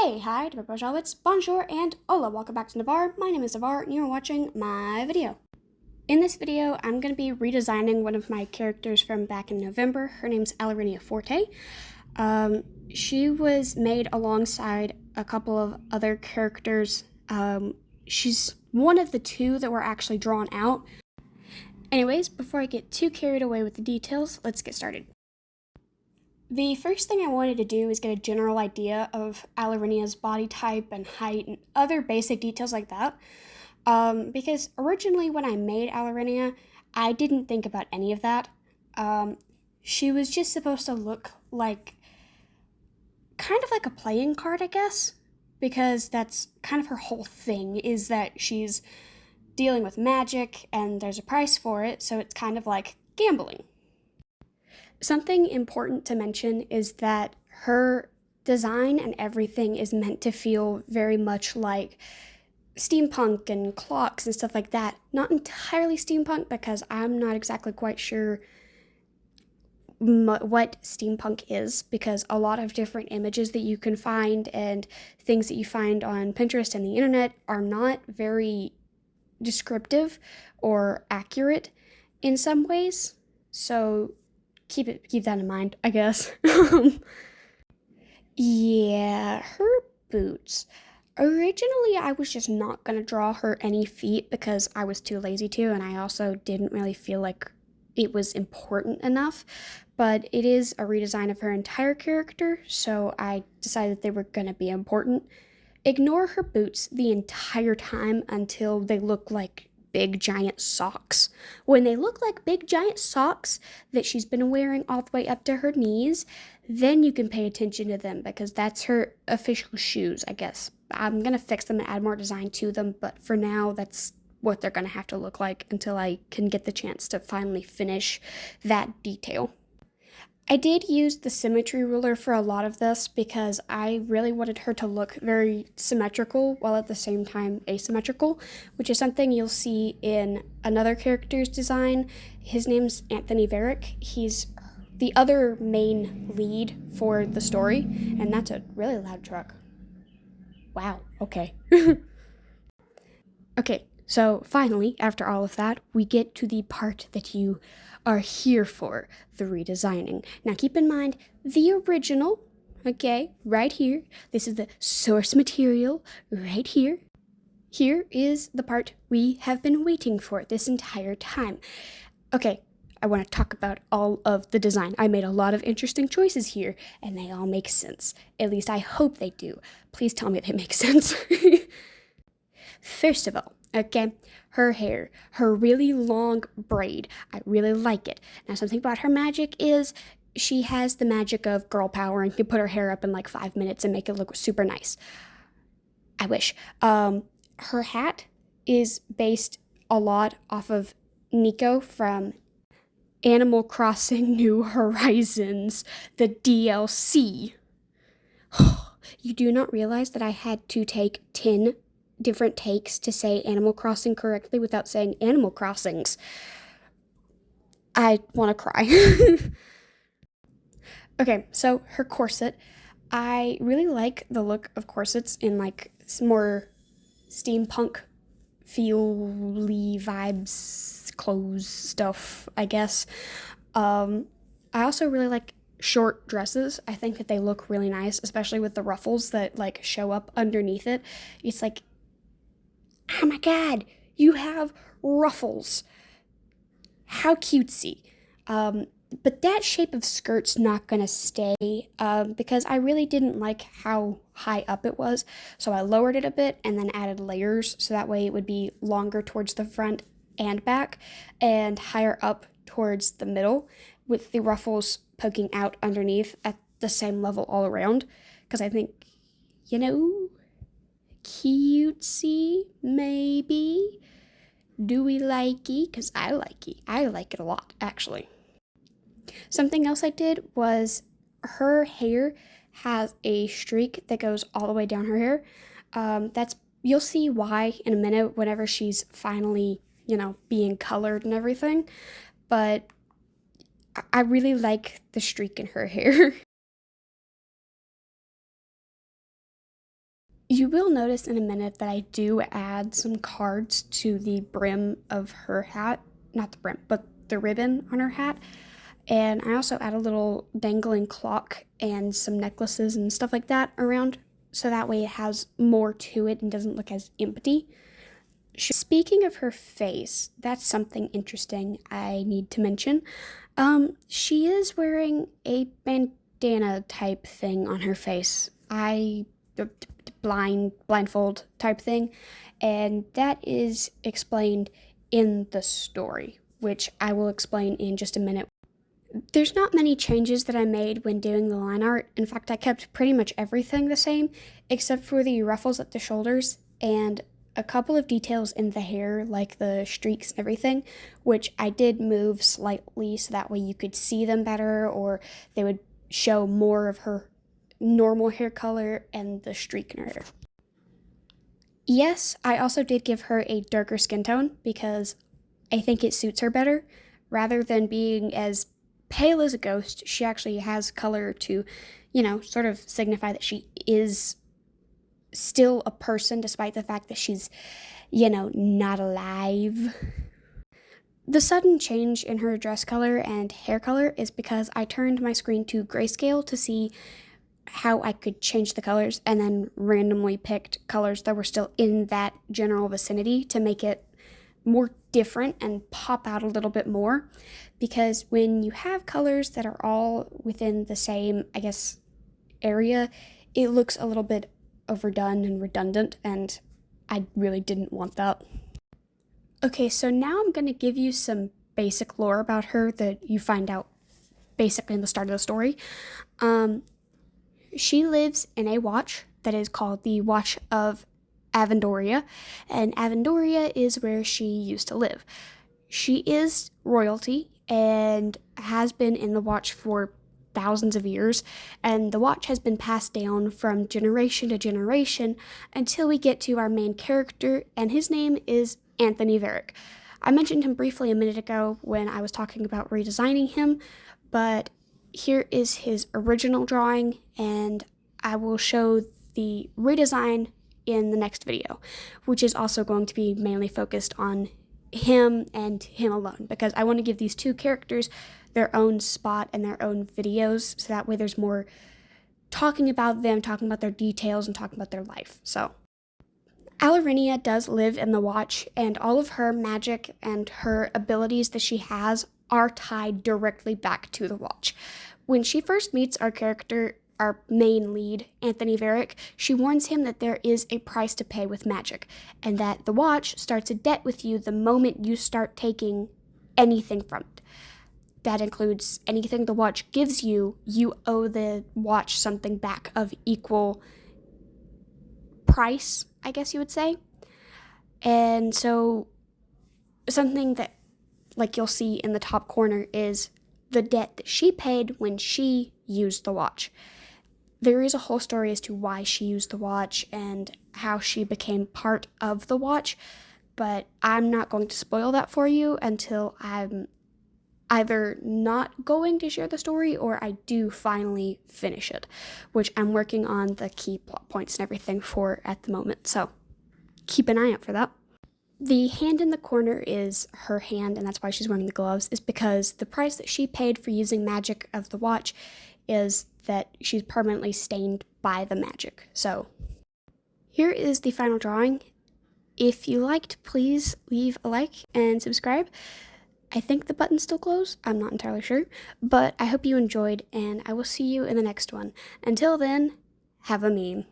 Say hi to my pozhalovat, bonjour, and hola. Welcome back to Nevar. My name is Nevar, and you're watching my video. In this video, I'm going to be redesigning one of my characters from back in November. Her name's Alarinia Forte. She was made alongside a couple of other characters. She's one of the two that were actually drawn out. Anyways, before I get too carried away with the details, let's get started. The first thing I wanted to do is get a general idea of Alarinia's body type and height and other basic details like that. Because originally when I made Alarinia, I didn't think about any of that. She was just supposed to look like, kind of like a playing card, I guess. Because that's kind of her whole thing, is that she's dealing with magic and there's a price for it, so it's kind of like gambling. Something important to mention is that her design and everything is meant to feel very much like steampunk and clocks and stuff like that. Not entirely steampunk, because I'm not exactly quite sure what steampunk is, because a lot of different images that you can find and things that you find on Pinterest and the internet are not very descriptive or accurate in some ways. So keep that in mind, I guess. Yeah, her boots. Originally, I was just not gonna draw her any feet because I was too lazy to, and I also didn't really feel like it was important enough. But it is a redesign of her entire character, so I decided they were gonna be important. Ignore her boots the entire time until they look like big giant socks. When they look like big giant socks that she's been wearing all the way up to her knees, then you can pay attention to them, because that's her official shoes, I guess. I'm gonna fix them and add more design to them, but for now, that's what they're gonna have to look like until I can get the chance to finally finish that detail. I did use the symmetry ruler for a lot of this because I really wanted her to look very symmetrical while at the same time asymmetrical, which is something you'll see in another character's design. His name's Anthony Varick. He's the other main lead for the story, and that's a really loud truck. Wow, okay. Okay, so finally, after all of that, we get to the part that you are here for, the redesigning. Now keep in mind, the original, okay, right here, this is the source material, right here. Here is the part we have been waiting for this entire time. Okay, I want to talk about all of the design. I made a lot of interesting choices here, and they all make sense. At least I hope they do. Please tell me they make sense. First of all, okay, her hair, her really long braid. I really like it. Now, something about her magic is she has the magic of girl power and can put her hair up in like 5 minutes and make it look super nice. I wish. Her hat is based a lot off of Nico from Animal Crossing New Horizons, the DLC. You do not realize that I had to take 10 different takes to say Animal Crossing correctly without saying Animal Crossings. I want to cry. Okay, so her corset. I really like the look of corsets in like more steampunk feel-y vibes, clothes stuff, I guess. I also really like short dresses. I think that they look really nice, especially with the ruffles that like show up underneath it. It's like, oh my god, you have ruffles. How cutesy. But that shape of skirt's not gonna stay, because I really didn't like how high up it was. So I lowered it a bit and then added layers, so that way it would be longer towards the front and back and higher up towards the middle, with the ruffles poking out underneath at the same level all around. Because I think, cutesy, maybe. Do we likey? Because I likey. I like it a lot, actually. Something else I did was her hair has a streak that goes all the way down her hair. You'll see why in a minute whenever she's finally, being colored and everything. But I really like the streak in her hair. You will notice in a minute that I do add some cards to the brim of her hat. Not the brim, but the ribbon on her hat. And I also add a little dangling clock and some necklaces and stuff like that around, so that way it has more to it and doesn't look as empty. Speaking of her face, that's something interesting I need to mention. She is wearing a bandana type thing on her face. Blindfold type thing, and that is explained in the story, which I will explain in just a minute. There's not many changes that I made when doing the line art. In fact, I kept pretty much everything the same, except for the ruffles at the shoulders and a couple of details in the hair, like the streaks and everything, which I did move slightly so that way you could see them better, or they would show more of her normal hair color and the streak in her hair. Yes, I also did give her a darker skin tone because I think it suits her better. Rather than being as pale as a ghost, she actually has color to, sort of signify that she is still a person despite the fact that she's, not alive. The sudden change in her dress color and hair color is because I turned my screen to grayscale to see how I could change the colors, and then randomly picked colors that were still in that general vicinity to make it more different and pop out a little bit more. Because when you have colors that are all within the same, area, it looks a little bit overdone and redundant, and I really didn't want that. Okay, so now I'm going to give you some basic lore about her that you find out basically in the start of the story. She lives in a watch that is called the Watch of Avendoria, and Avendoria is where she used to live. She is royalty and has been in the watch for thousands of years, and the watch has been passed down from generation to generation until we get to our main character, and his name is Anthony Varick. I mentioned him briefly a minute ago when I was talking about redesigning him, but here is his original drawing, and I will show the redesign in the next video, which is also going to be mainly focused on him and him alone, because I want to give these two characters their own spot and their own videos, so that way there's more talking about them, talking about their details, and talking about their life. So Alarinia does live in the watch, and all of her magic and her abilities that she has are tied directly back to the watch. When she first meets our character, our main lead, Anthony Varick, she warns him that there is a price to pay with magic, and that the watch starts a debt with you the moment you start taking anything from it. That includes anything the watch gives you, you owe the watch something back of equal price, I guess you would say. And so something that, like you'll see in the top corner, is the debt that she paid when she used the watch. There is a whole story as to why she used the watch and how she became part of the watch, but I'm not going to spoil that for you until I'm either not going to share the story or I do finally finish it, which I'm working on the key plot points and everything for at the moment, so keep an eye out for that. The hand in the corner is her hand, and that's why she's wearing the gloves, is because the price that she paid for using magic of the watch is that she's permanently stained by the magic. So here is the final drawing. If you liked, please leave a like and subscribe. I think the button's still closed. I'm not entirely sure, but I hope you enjoyed, and I will see you in the next one. Until then, have a meme.